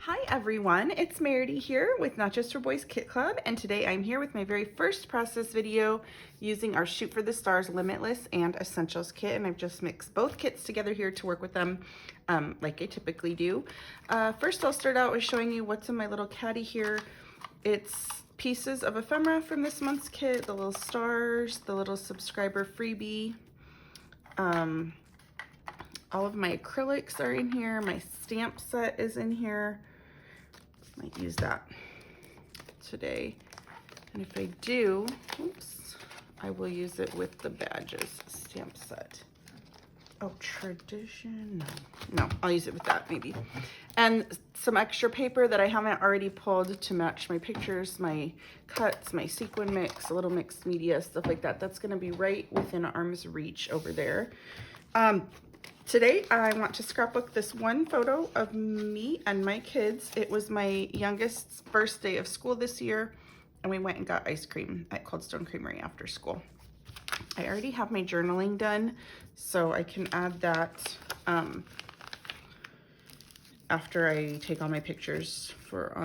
Hi everyone, it's Meridy here with Not Just for Boys Kit Club, and today I'm here with my very first process video using our Shoot for the Stars Limitless and Essentials Kit, and I've just mixed both kits together here to work with them like I typically do. First I'll start out with showing you what's in my little caddy here. It's pieces of ephemera from this month's kit, the little stars, the little subscriber freebie. All of my acrylics are in here, my stamp set is in here. Might use that today. And if I do, oops, I will use it with the badges stamp set. Oh, tradition, no, I'll use it with that maybe. And some extra paper that I haven't already pulled to match my pictures, my cuts, my sequin mix, a little mixed media, stuff like that. That's gonna be right within arm's reach over there. Today, I want to scrapbook this one photo of me and my kids. It was my youngest's first day of school this year, and we went and got ice cream at Cold Stone Creamery after school. I already have my journaling done, so I can add that after I take all my pictures for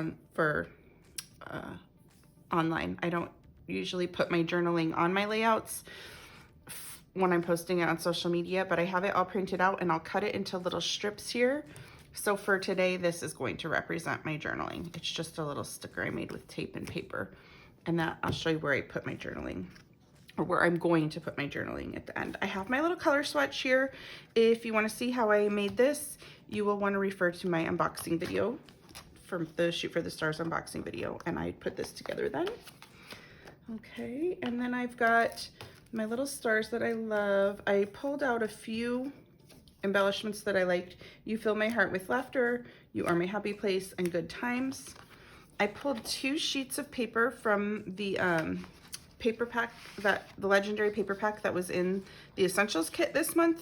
online. I don't usually put my journaling on my layouts when I'm posting it on social media, but I have it all printed out and I'll cut it into little strips here. So for today, this is going to represent my journaling. It's just a little sticker I made with tape and paper. And that I'll show you where I put my journaling, or where I'm going to put my journaling at the end. I have my little color swatch here. If you want to see how I made this, you will want to refer to my unboxing video from the Shoot for the Stars unboxing video. And I put this together then. Okay, and then I've got my little stars that I love. I pulled out a few embellishments that I liked. You fill my heart with laughter, you are my happy place, and good times. I pulled 2 sheets of paper from the paper pack, the legendary paper pack that was in the Essentials Kit this month.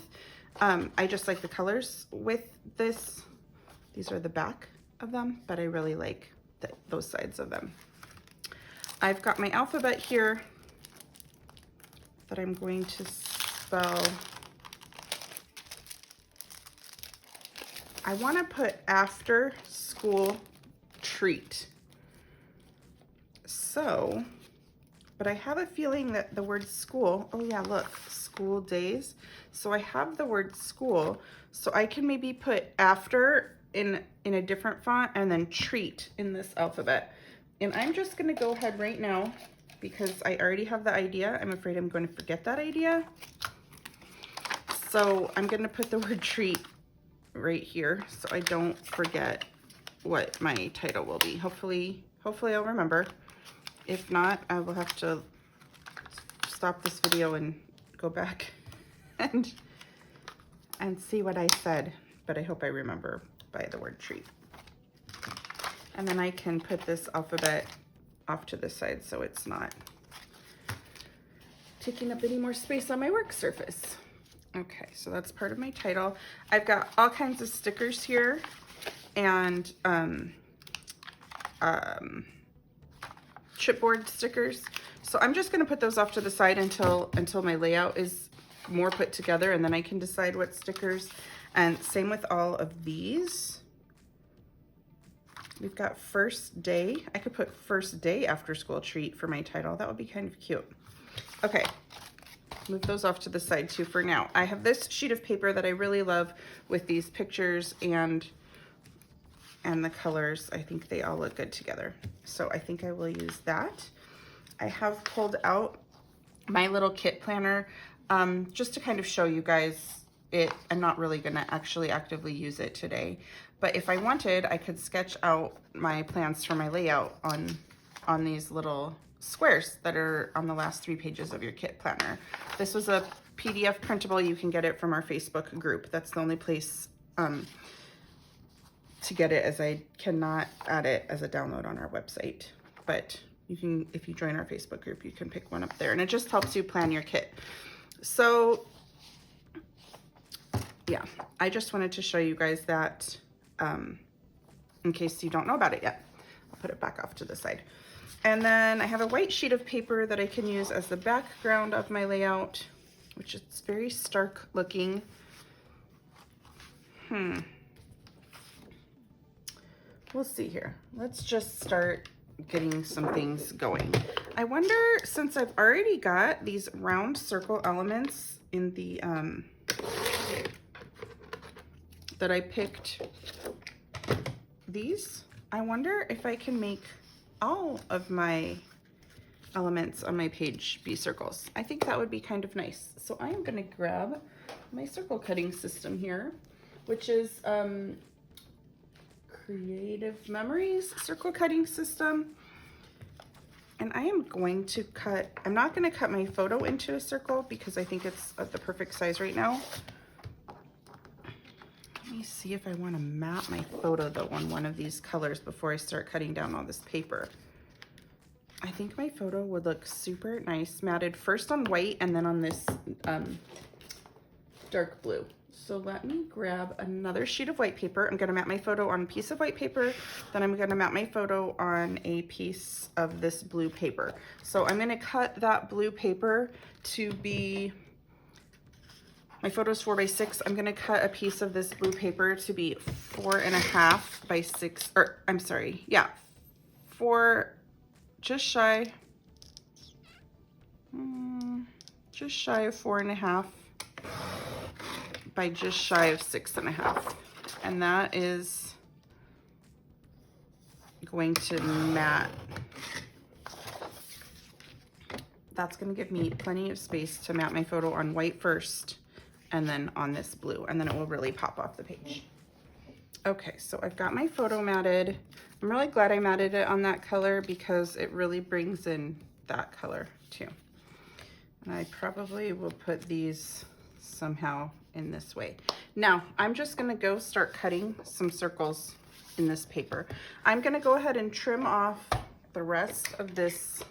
I just like the colors with this. These are the back of them, but I really like those sides of them. I've got my alphabet here that I'm going to spell. I want to put after school treat. So, but I have a feeling that the word school, oh yeah, look, school days. So I have the word school, so I can maybe put after in a different font and then treat in this alphabet. And I'm just gonna go ahead right now, because I already have the idea. I'm afraid I'm going to forget that idea. So I'm going to put the word treat right here so I don't forget what my title will be. Hopefully I'll remember. If not, I will have to stop this video and go back and see what I said, but I hope I remember by the word treat. And then I can put this alphabet off to the side so it's not taking up any more space on my work surface. Okay, so that's part of my title. I've got all kinds of stickers here and chipboard stickers. So I'm just gonna put those off to the side until my layout is more put together, and then I can decide what stickers. And same with all of these. We've got first day. I could put first day after school treat for my title. That would be kind of cute. Okay, move those off to the side too for now. I have this sheet of paper that I really love with these pictures and the colors. I think they all look good together. So I think I will use that. I have pulled out my little kit planner just to kind of show you guys it. I'm not really gonna actually actively use it today. But if I wanted, I could sketch out my plans for my layout on these little squares that are on the last 3 pages of your kit planner. This was a PDF printable. You can get it from our Facebook group. That's the only place to get it, as I cannot add it as a download on our website. But you can, if you join our Facebook group, you can pick one up there, and it just helps you plan your kit. So yeah, I just wanted to show you guys that in case you don't know about it yet. I'll put it back off to the side. And then I have a white sheet of paper that I can use as the background of my layout, which is very stark looking. we'll see here. Let's just start getting some things going. I wonder, since I've already got these round circle elements in the, that I picked these, I wonder if I can make all of my elements on my page be circles. I think that would be kind of nice. So I am gonna grab my circle cutting system here, which is Creative Memories circle cutting system. And I am going to cut, I'm not gonna cut my photo into a circle because I think it's at the perfect size right now. Let me see if I wanna map my photo though on one of these colors before I start cutting down all this paper. I think my photo would look super nice matted first on white and then on this dark blue. So let me grab another sheet of white paper. I'm gonna map my photo on a piece of white paper, then I'm gonna map my photo on a piece of this blue paper. So I'm gonna cut that blue paper to be, my photo's 4 by 6. I'm gonna cut a piece of this blue paper to be 4.5 by 6, or I'm sorry, yeah, just shy of 4.5 by just shy of 6.5. And that is going to mat. That's going to give me plenty of space to mat my photo on white first and then on this blue, and then it will really pop off the page. Okay, so I've got my photo matted. I'm really glad I matted it on that color because it really brings in that color too. And I probably will put these somehow in this way. Now, I'm just gonna go start cutting some circles in this paper. I'm gonna go ahead and trim off the rest of this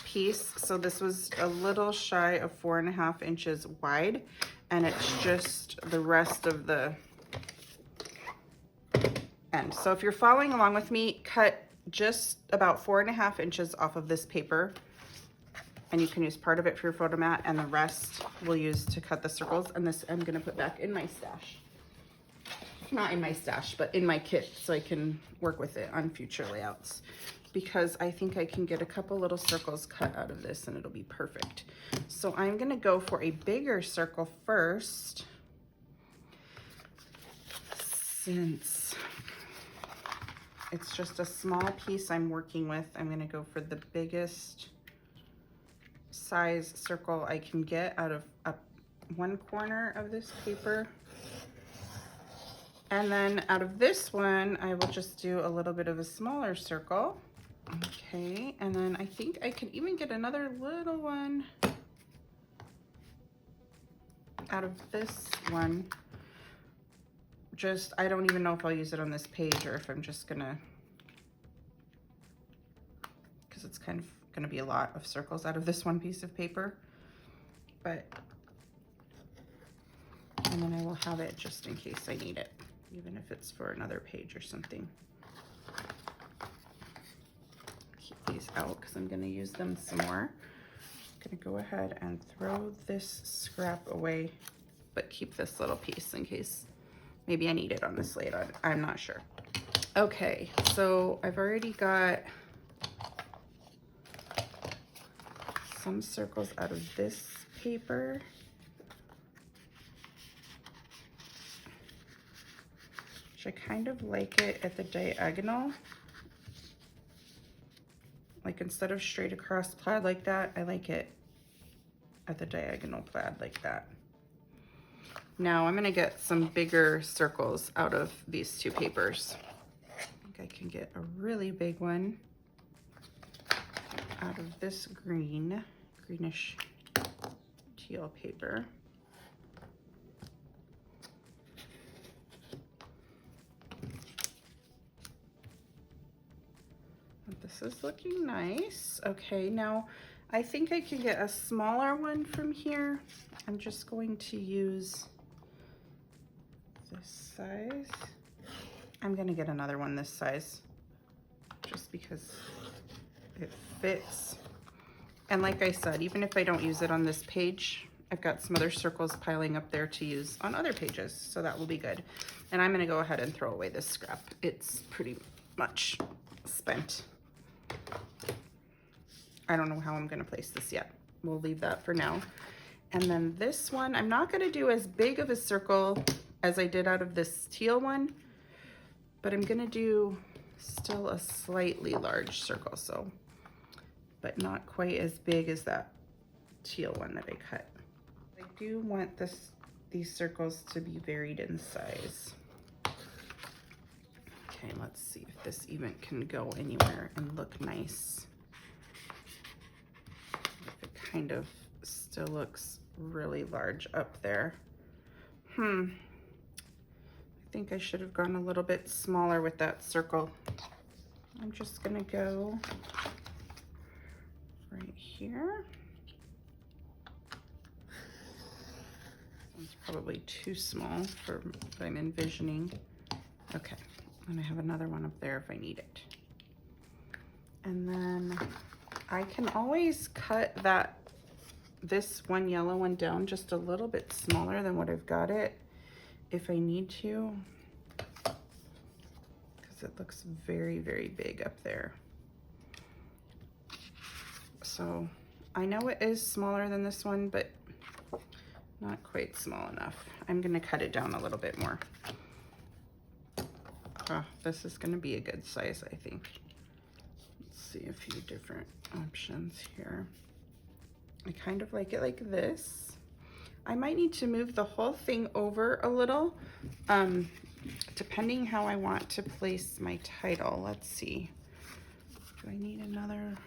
piece. So this was a little shy of 4.5 inches wide, and it's just the rest of the end. So if you're following along with me, cut just about 4.5 inches off of this paper, and you can use part of it for your photo mat, and the rest we'll use to cut the circles. And this I'm gonna put back in my stash. Not in my stash, but in my kit, so I can work with it on future layouts, because I think I can get a couple little circles cut out of this and it'll be perfect. So I'm gonna go for a bigger circle first, since it's just a small piece I'm working with. I'm gonna go for the biggest size circle I can get out of one corner of this paper. And then out of this one, I will just do a little bit of a smaller circle. Okay, and then I think I can even get another little one out of this one. I don't even know if I'll use it on this page or if I'm just gonna, because it's kind of gonna be a lot of circles out of this one piece of paper. But, and then I will have it just in case I need it, even if it's for another page or something. Keep these out because I'm gonna use them some more. I'm gonna go ahead and throw this scrap away, but keep this little piece in case maybe I need it on this later. I'm not sure. Okay, so I've already got some circles out of this paper. Which I kind of like it at the diagonal. Like instead of straight across plaid like that, I like it at the diagonal plaid like that. Now I'm gonna get some bigger circles out of these two papers. I think I can get a really big one out of this greenish teal paper. This is looking nice. Okay, now I think I can get a smaller one from here. I'm just going to use this size. I'm gonna get another one this size just because it fits. And like I said, even if I don't use it on this page, I've got some other circles piling up there to use on other pages, so that will be good. And I'm gonna go ahead and throw away this scrap. It's pretty much spent. I don't know how I'm gonna place this yet. We'll leave that for now. And then this one, I'm not gonna do as big of a circle as I did out of this teal one, but I'm gonna do still a slightly large circle, so, but not quite as big as that teal one that I cut. I do want these circles to be varied in size. Okay, let's see if this even can go anywhere and look nice. It kind of still looks really large up there. I think I should have gone a little bit smaller with that circle. I'm just gonna go right here. It's probably too small for what I'm envisioning. Okay, and I have another one up there if I need it. And then I can always cut this one yellow one down just a little bit smaller than what I've got it if I need to, because it looks very, very big up there. So I know it is smaller than this one, but not quite small enough. I'm gonna cut it down a little bit more. Oh, this is gonna be a good size, I think. Let's see a few different options here. I kind of like it like this. I might need to move the whole thing over a little, depending how I want to place my title. Let's see. Do I need another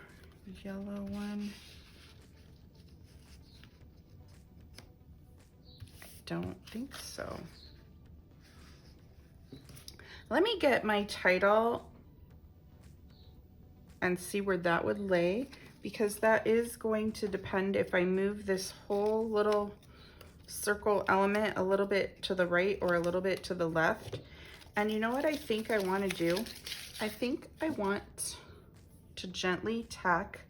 yellow one? I don't think so. Let me get my title and see where that would lay, because that is going to depend if I move this whole little circle element a little bit to the right or a little bit to the left. And you know what I think I want to do? I think I want to gently tack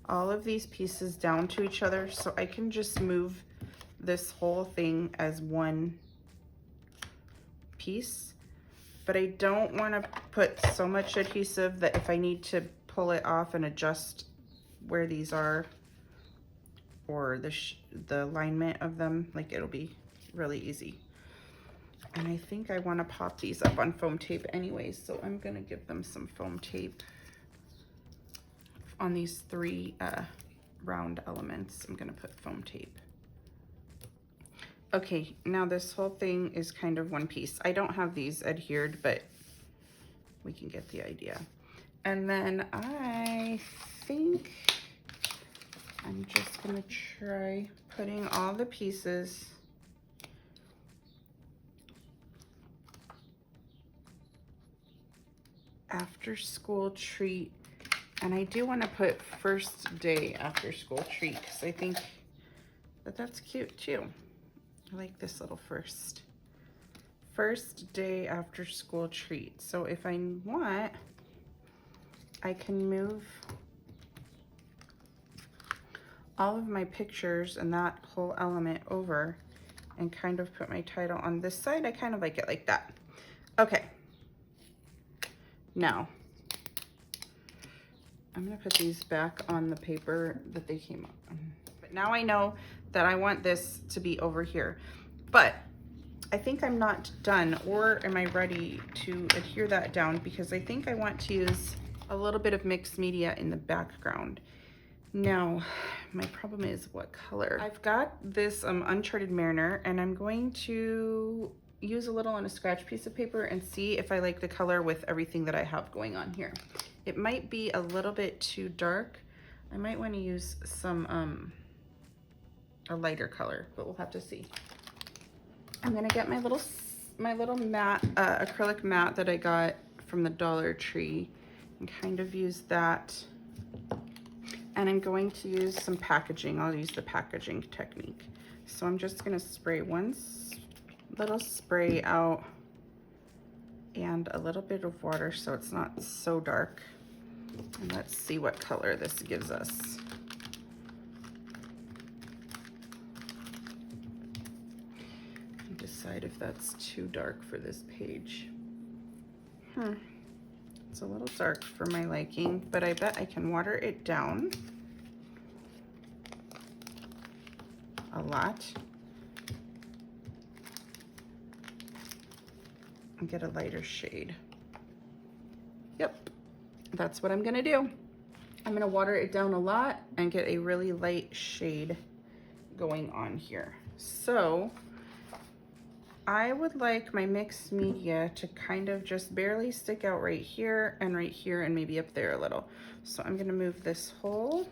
all of these pieces down to each other so I can just move this whole thing as one piece. But I don't want to put so much adhesive that if I need to pull it off and adjust where these are, or the alignment of them, like, it'll be really easy. And I think I want to pop these up on foam tape anyways, so I'm gonna give them some foam tape on these three round elements. I'm gonna put foam tape. Okay, now this whole thing is kind of one piece. I don't have these adhered, but we can get the idea. And then I think I'm just gonna try putting all the pieces after school treat. And I do want to put first day after school treat, because I think that that's cute too. I like this little first day after school treat. So if I want, I can move all of my pictures and that whole element over and kind of put my title on this side. I kind of like it like that. Okay. Now, I'm gonna put these back on the paper that they came up on. But now I know that I want this to be over here. But I think I'm not done, or am I ready to adhere that down? Because I think I want to use a little bit of mixed media in the background. Now, my problem is what color. I've got this Uncharted Mariner, and I'm going to use a little on a scratch piece of paper and see if I like the color with everything that I have going on here. It might be a little bit too dark. I might want to use some a lighter color, but we'll have to see. I'm gonna get my little matte acrylic mat that I got from the Dollar Tree and kind of use that. And I'm going to use some packaging. I'll use the packaging technique. So I'm just gonna spray one little spray out and a little bit of water so it's not so dark. And let's see what color this gives us. decide if that's too dark for this page. It's a little dark for my liking, but I bet I can water it down a lot and get a lighter shade. Yep, that's what I'm gonna do. I'm gonna water it down a lot and get a really light shade going on here. So I would like my mixed media to kind of just barely stick out right here and maybe up there a little. So I'm gonna move this whole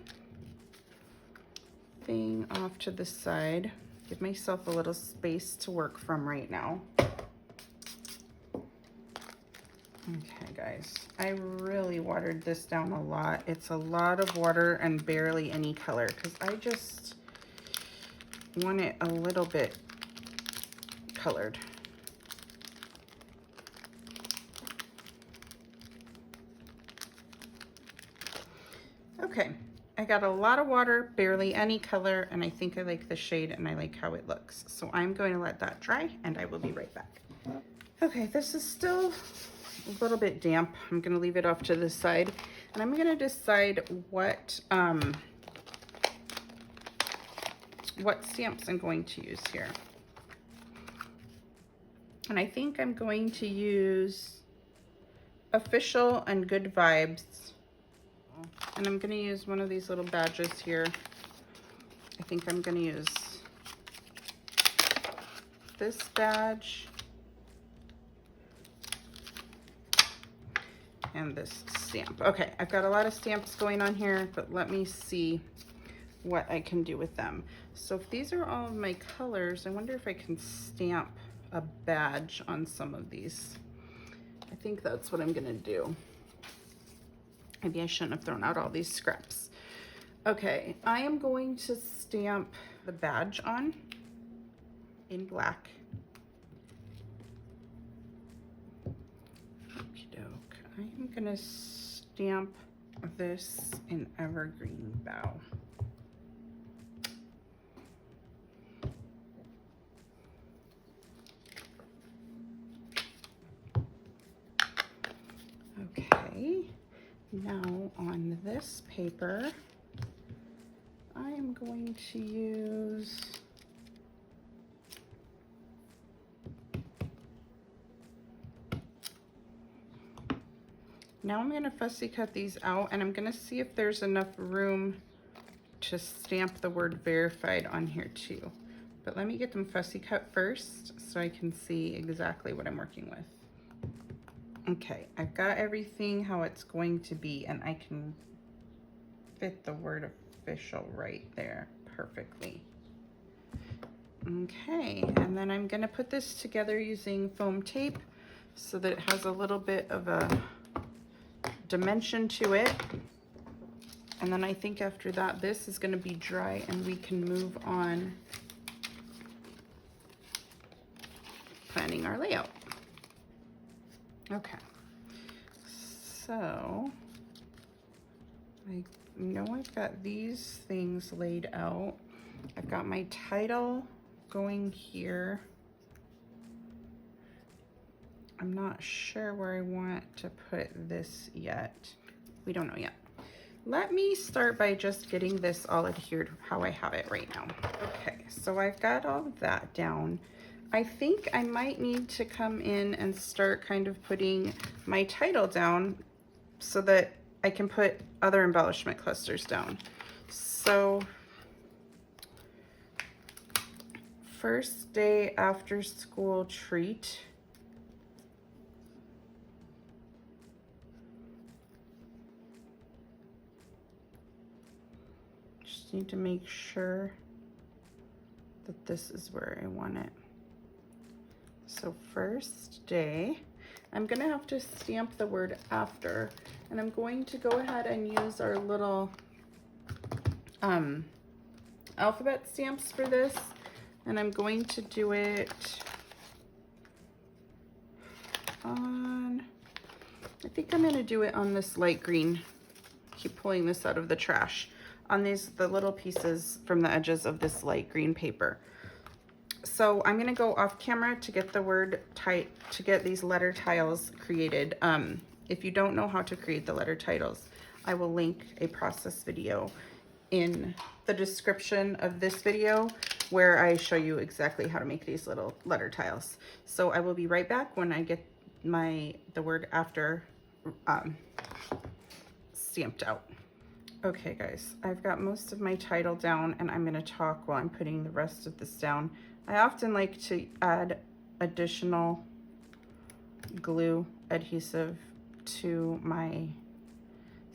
thing off to the side, give myself a little space to work from right now. Okay guys, I really watered this down a lot. It's a lot of water and barely any color because I just want it a little bit colored. Okay, I got a lot of water, barely any color, and I think I like the shade and I like how it looks. So I'm going to let that dry and I will be right back. Okay, this is still a little bit damp. I'm gonna leave it off to the side and I'm gonna decide what stamps I'm going to use here. And I think I'm going to use Official and Good Vibes. And I'm gonna use one of these little badges here. I think I'm gonna use this badge and this stamp. Okay, I've got a lot of stamps going on here, but let me see what I can do with them. So if these are all of my colors, I wonder if I can stamp a badge on some of these. I think that's what I'm gonna do. Maybe I shouldn't have thrown out all these scraps. Okay, I am going to stamp the badge on in black. Okey-doke. I'm gonna stamp this in Evergreen Bough. Okay, now on this paper, I am going to use now I'm going to fussy cut these out and I'm going to see if there's enough room to stamp the word verified on here too. But let me get them fussy cut first so I can see exactly what I'm working with. Okay, I've got everything how it's going to be and I can fit the word official right there perfectly. Okay, and then I'm gonna put this together using foam tape so that it has a little bit of a dimension to it. And then I think after that, this is gonna be dry and we can move on planning our layout. Okay, so I know I've got these things laid out. I've got my title going here. I'm not sure where I want to put this yet. We don't know yet. Let me start by just getting this all adhered how I have it right now. Okay, so I've got all of that down. I think I might need to come in and start kind of putting my title down so that I can put other embellishment clusters down. So, first day after school treat. Just need to make sure that this is where I want it. So first day, I'm gonna have to stamp the word after, and I'm going to go ahead and use our little alphabet stamps for this, and I'm going to do it on, I think I'm gonna do it on this light green. Keep pulling this out of the trash. On the little pieces from the edges of this light green paper. So I'm gonna go off camera to get the word to get these letter tiles created. If you don't know how to create the letter titles, I will link a process video in the description of this video where I show you exactly how to make these little letter tiles. So I will be right back when I get the word after stamped out. Okay guys, I've got most of my title down and I'm gonna talk while I'm putting the rest of this down. I often like to add additional glue adhesive to my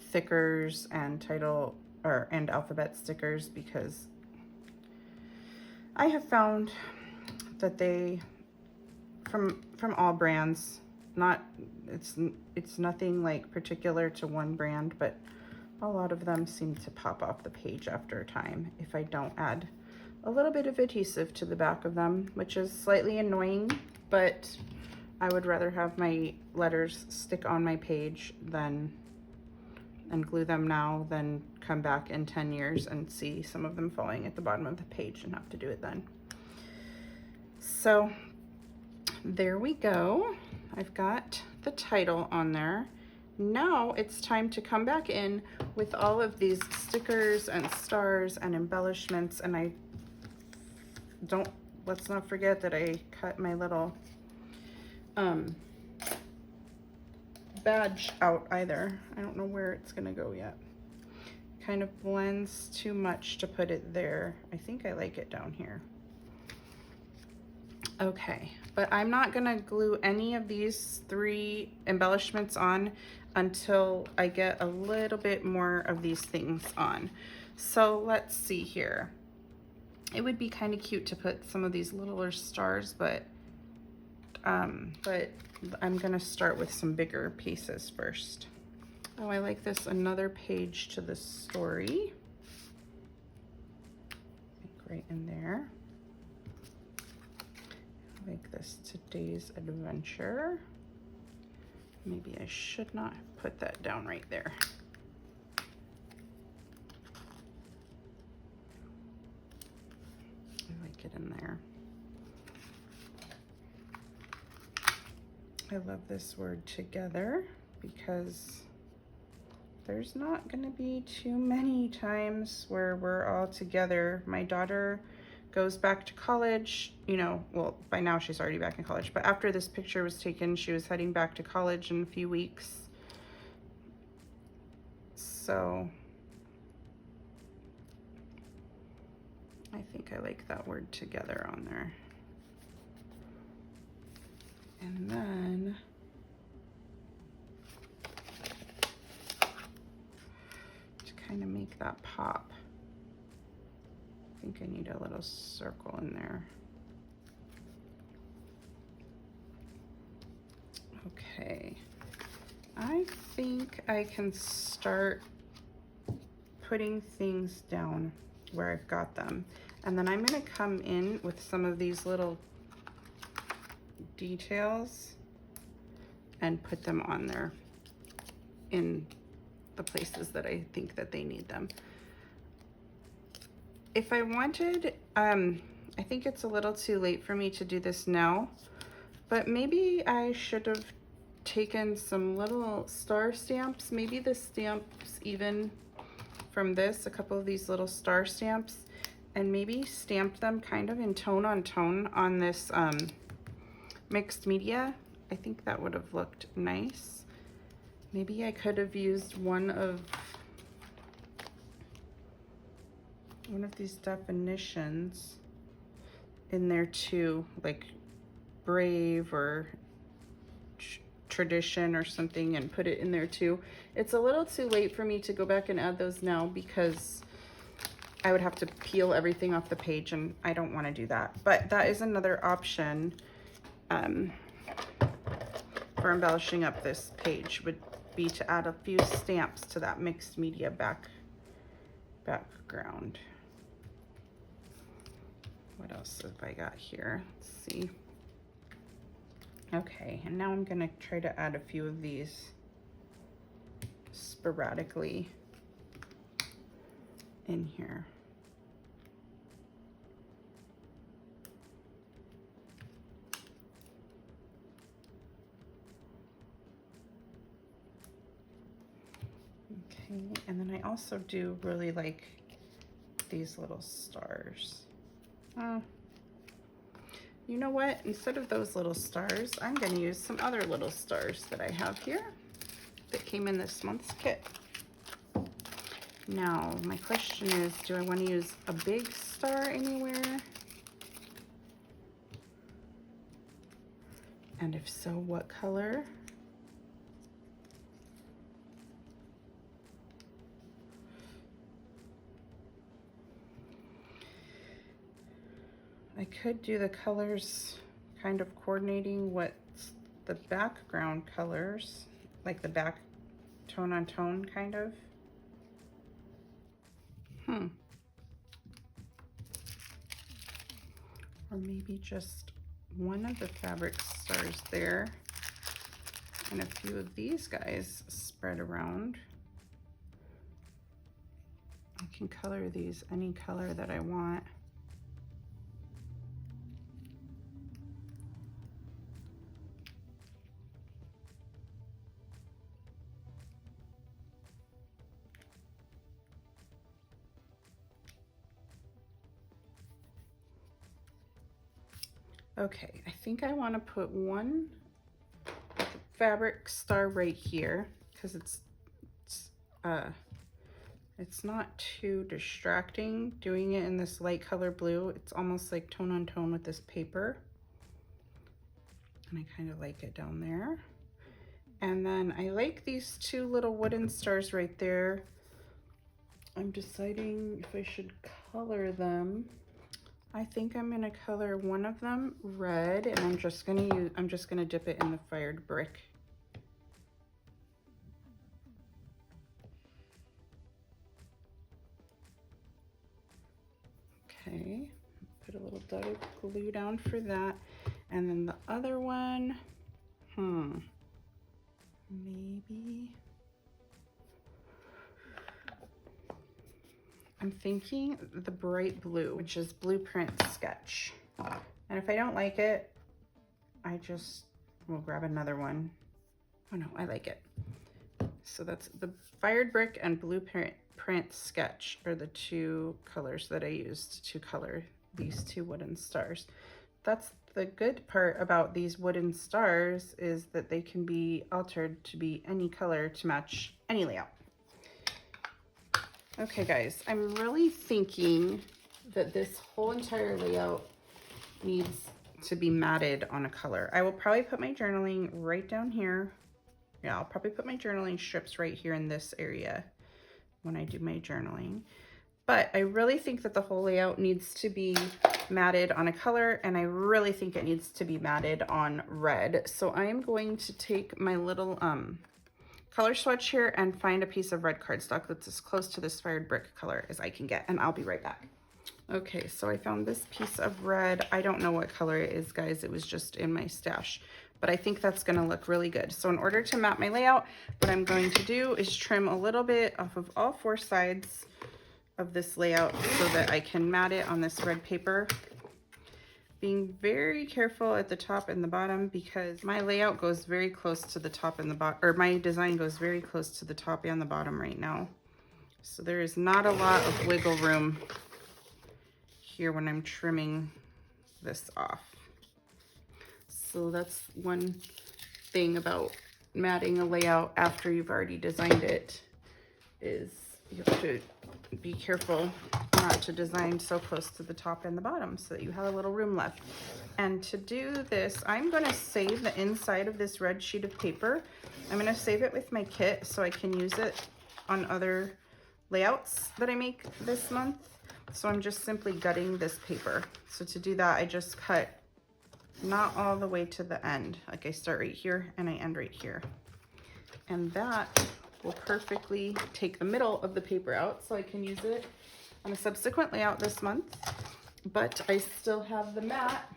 thickers and title and alphabet stickers because I have found that they, from all brands, it's nothing like particular to one brand, but a lot of them seem to pop off the page after a time if I don't add a little bit of adhesive to the back of them, which is slightly annoying, but I would rather have my letters stick on my page and glue them now than come back in 10 years and see some of them falling at the bottom of the page and have to do it then. So there we go. I've got the title on there. Now it's time to come back in with all of these stickers and stars and embellishments, and let's not forget that I cut my little badge out either. I don't know where it's gonna go yet. Kind of blends too much to put it there. I think I like it down here. Okay, but I'm not gonna glue any of these 3 embellishments on until I get a little bit more of these things on. So let's see here. It would be kind of cute to put some of these littler stars, but I'm gonna start with some bigger pieces first. Oh, I like this, another page to the story. Right in there. Like this, today's adventure. Maybe I should not have put that down right there. I like it in there. I love this word together because there's not going to be too many times where we're all together. My daughter goes back to college, you know, well, by now she's already back in college, but after this picture was taken, she was heading back to college in a few weeks. So I think I like that word together on there. And then to kind of make that pop, I think I need a little circle in there. Okay, I think I can start putting things down where I've got them. And then I'm gonna come in with some of these little details and put them on there in the places that I think that they need them. If I wanted, I think it's a little too late for me to do this now, but maybe I should have taken some little star stamps, maybe the stamps even from this, a couple of these little star stamps, and maybe stamped them kind of in tone on this mixed media. I think that would have looked nice. Maybe I could have used one of these definitions in there too, like brave or tradition or something, and put it in there too. It's a little too late for me to go back and add those now because I would have to peel everything off the page and I don't want to do that. But that is another option for embellishing up this page, would be to add a few stamps to that mixed media background. What else have I got here? Let's see. Okay, and now I'm gonna try to add a few of these sporadically in here. And I also do really like these little stars. You know what? Instead of those little stars, I'm going to use some other little stars that I have here that came in this month's kit. Now, my question is, do I want to use a big star anywhere? And if so, what color? I could do the colors kind of coordinating what's the background colors, like the back tone on tone kind of. Or maybe just one of the fabric stars there and a few of these guys spread around. I can color these any color that I want. Okay, I think I want to put one fabric star right here because it's not too distracting doing it in this light color blue. It's almost like tone on tone with this paper, and I kind of like it down there. And then I like these two little wooden stars right there. I'm deciding if I should color them. I think I'm gonna color one of them red, and I'm just gonna dip it in the fired brick. Okay, put a little dot of glue down for that. And then the other one, maybe. I'm thinking the bright blue, which is Blueprint Sketch. And if I don't like it, I just will grab another one. Oh no, I like it. So that's the Fired Brick and Blueprint Sketch are the two colors that I used to color these two wooden stars. That's the good part about these wooden stars, is that they can be altered to be any color to match any layout. Okay guys, I'm really thinking that this whole entire layout needs to be matted on a color. I will probably put my journaling right down here. Yeah, I'll probably put my journaling strips right here in this area when I do my journaling. But I really think that the whole layout needs to be matted on a color, and I really think it needs to be matted on red. So I am going to take my little color swatch here and find a piece of red cardstock that's as close to this Fired Brick color as I can get, and I'll be right back. Okay, so I found this piece of red. I don't know what color it is, guys. It was just in my stash, but I think that's gonna look really good. So in order to map my layout, what I'm going to do is trim a little bit off of all four sides of this layout so that I can mat it on this red paper. Being very careful at the top and the bottom, because my layout goes very close to the top and the bottom, or my design goes very close to the top and the bottom right now. So there is not a lot of wiggle room here when I'm trimming this off. So that's one thing about matting a layout after you've already designed it, is you have to be careful not to design so close to the top and the bottom so that you have a little room left. And to do this, I'm going to save the inside of this red sheet of paper. I'm going to save it with my kit so I can use it on other layouts that I make this month. So I'm just simply gutting this paper. So to do that, I just cut not all the way to the end. Like I start right here and I end right here. And that will perfectly take the middle of the paper out so I can use it on a subsequent layout this month. But I still have the mat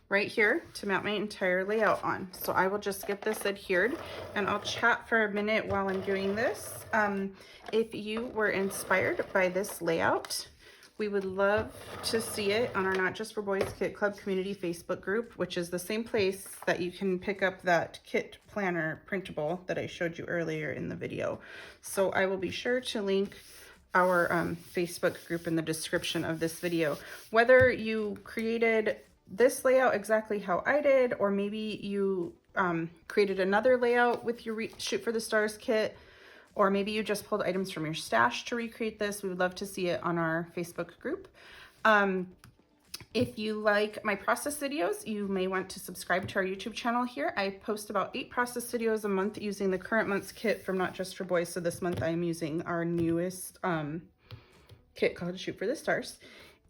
right here to mount my entire layout on. So I will just get this adhered, and I'll chat for a minute while I'm doing this. If you were inspired by this layout, We would love to see it on our Not Just for Boys Kit Club community Facebook group, which is the same place that you can pick up that kit planner printable that I showed you earlier in the video. So I will be sure to link our Facebook group in the description of this video. Whether you created this layout exactly how I did, or maybe you created another layout with your Shoot for the Stars kit, or maybe you just pulled items from your stash to recreate this, we would love to see it on our Facebook group. If you like my process videos, you may want to subscribe to our YouTube channel here. I post about 8 process videos a month using the current month's kit from Not Just for Boys. So this month I'm using our newest kit called Shoot for the Stars.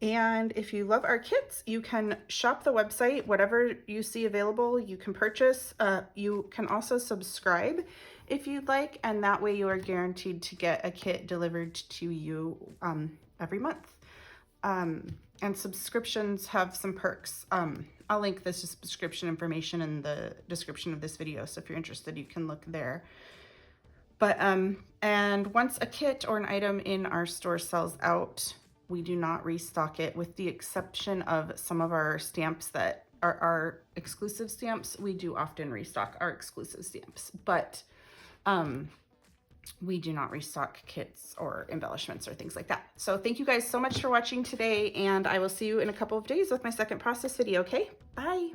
And if you love our kits, you can shop the website. Whatever you see available, you can purchase. You can also subscribe if you'd like, and that way you are guaranteed to get a kit delivered to you every month. And subscriptions have some perks. I'll link this subscription information in the description of this video, so if you're interested, you can look there. But and once a kit or an item in our store sells out, we do not restock it, with the exception of some of our stamps that are our exclusive stamps. We do often restock our exclusive stamps, but we do not restock kits or embellishments or things like that. So thank you guys so much for watching today, and I will see you in a couple of days with my second process video, okay? Bye.